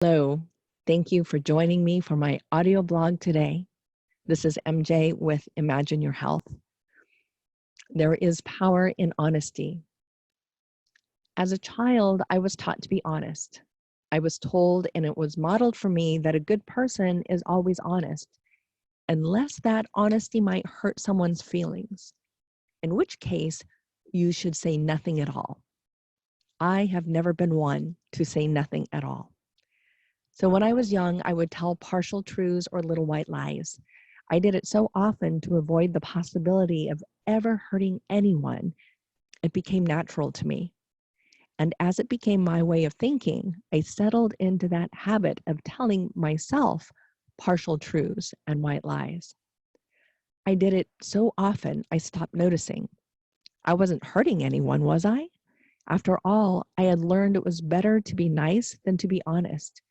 Hello, thank you for joining me for my audio blog today. This is MJ with Imagine Your Health. There is power in honesty. As a child, I was taught to be honest. I was told, and it was modeled for me, that a good person is always honest, unless that honesty might hurt someone's feelings, in which case you should say nothing at all. I have never been one to say nothing at all. So when I was young, I would tell partial truths or little white lies. I did it so often to avoid the possibility of ever hurting anyone, it became natural to me. And as it became my way of thinking, I settled into that habit of telling myself partial truths and white lies. I did it so often, I stopped noticing. I wasn't hurting anyone, was I? After all, I had learned it was better to be nice than to be honest.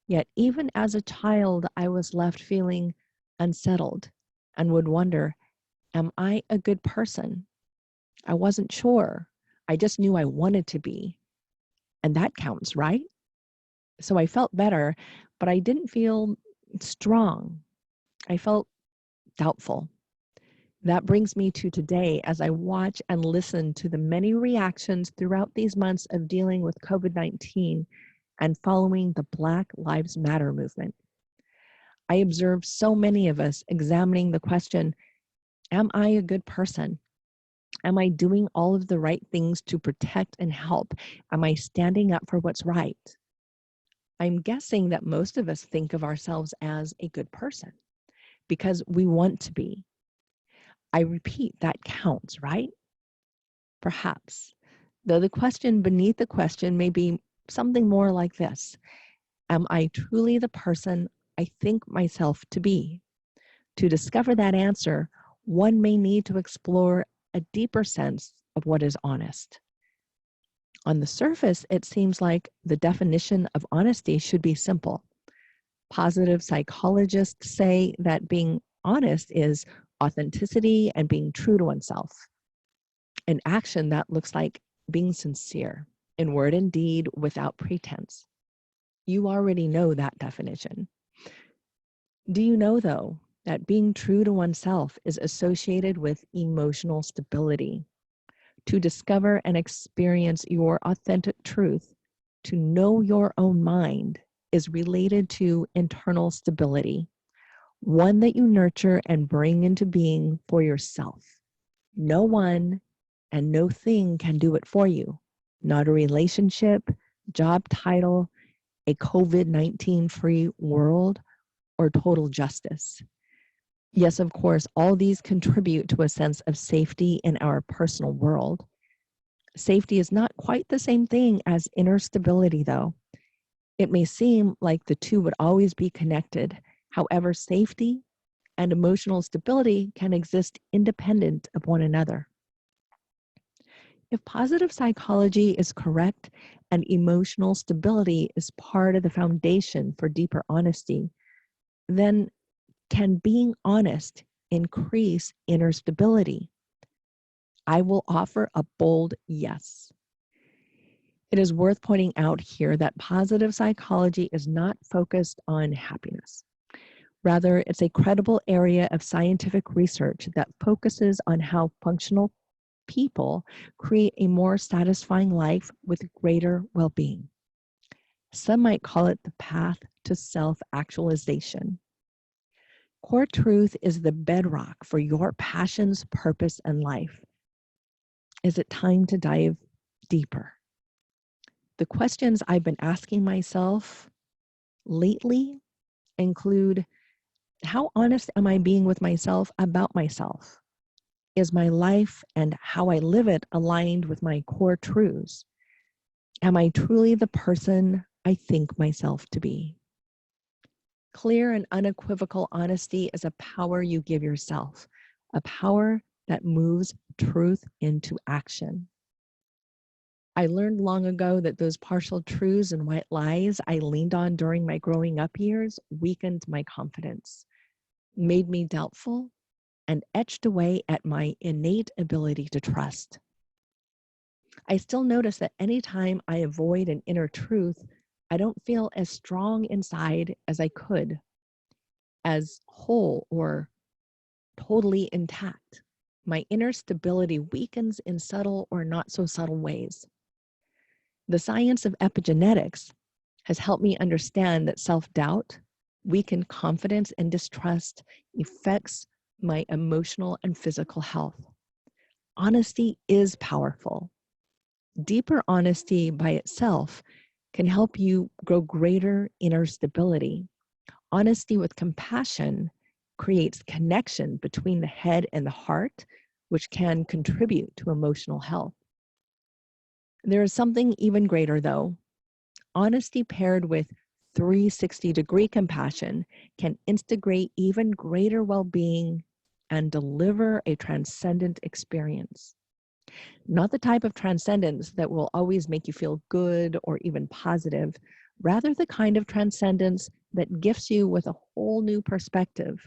Yet even as a child, I was left feeling unsettled and would wonder, am I a good person? I wasn't sure. I just knew I wanted to be. And that counts, right? So I felt better, but I didn't feel strong. I felt doubtful. That brings me to today as I watch and listen to the many reactions throughout these months of dealing with COVID-19 and following the Black Lives Matter movement. I observe so many of us examining the question, am I a good person? Am I doing all of the right things to protect and help? Am I standing up for what's right? I'm guessing that most of us think of ourselves as a good person because we want to be. I repeat, that counts, right? Perhaps. Though the question beneath the question may be something more like this. Am I truly the person I think myself to be? To discover that answer, one may need to explore a deeper sense of what is honest. On the surface, it seems like the definition of honesty should be simple. Positive psychologists say that being honest is authenticity and being true to oneself. An action that looks like being sincere in word and deed without pretense. You already know that definition. Do you know, though, that being true to oneself is associated with emotional stability? To discover and experience your authentic truth, to know your own mind, is related to internal stability, one that you nurture and bring into being for yourself. No one and no thing can do it for you. Not a relationship, job title, a COVID-19 free world, or total justice. Yes, of course, all these contribute to a sense of safety in our personal world. Safety is not quite the same thing as inner stability, though. It may seem like the two would always be connected. However, safety and emotional stability can exist independent of one another. If positive psychology is correct and emotional stability is part of the foundation for deeper honesty, then can being honest increase inner stability? I will offer a bold yes. It is worth pointing out here that positive psychology is not focused on happiness. Rather, it's a credible area of scientific research that focuses on how functional people create a more satisfying life with greater well-being. Some might call it the path to self-actualization. Core truth is the bedrock for your passions, purpose, and life. Is it time to dive deeper? The questions I've been asking myself lately include, how honest am I being with myself about myself? Is my life and how I live it aligned with my core truths? Am I truly the person I think myself to be? Clear and unequivocal honesty is a power you give yourself, a power that moves truth into action. I learned long ago that those partial truths and white lies I leaned on during my growing up years weakened my confidence, made me doubtful, and etched away at my innate ability to trust. I still notice that anytime I avoid an inner truth, I don't feel as strong inside as I could, as whole or totally intact. My inner stability weakens in subtle or not so subtle ways. The science of epigenetics has helped me understand that self-doubt, weakened confidence, and distrust affects my emotional and physical health. Honesty is powerful. Deeper honesty by itself can help you grow greater inner stability. Honesty with compassion creates connection between the head and the heart, which can contribute to emotional health. There is something even greater, though. Honesty paired with 360-degree compassion can instigate even greater well-being and deliver a transcendent experience. Not the type of transcendence that will always make you feel good or even positive, rather the kind of transcendence that gifts you with a whole new perspective.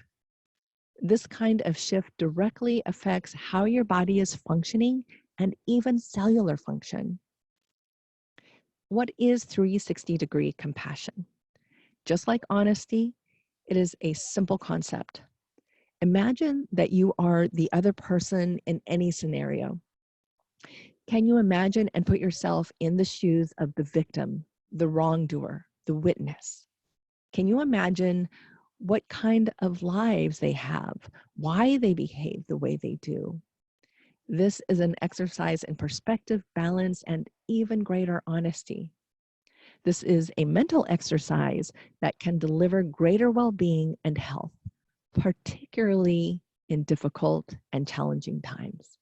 This kind of shift directly affects how your body is functioning and even cellular function. What is 360-degree compassion? Just like honesty, it is a simple concept. Imagine that you are the other person in any scenario. Can you imagine and put yourself in the shoes of the victim, the wrongdoer, the witness? Can you imagine what kind of lives they have, why they behave the way they do? This is an exercise in perspective, balance, and even greater honesty. This is a mental exercise that can deliver greater well-being and health, particularly in difficult and challenging times.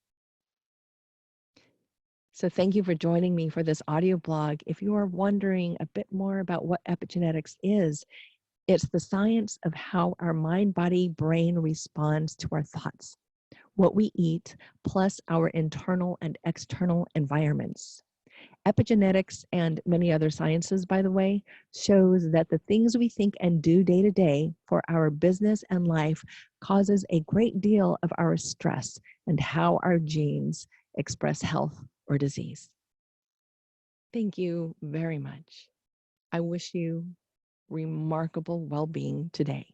So thank you for joining me for this audio blog. If you are wondering a bit more about what epigenetics is, it's the science of how our mind, body, brain responds to our thoughts, what we eat, plus our internal and external environments. Epigenetics and many other sciences, by the way, shows that the things we think and do day to day for our business and life causes a great deal of our stress and how our genes express health or disease. Thank you very much. I wish you remarkable well-being today.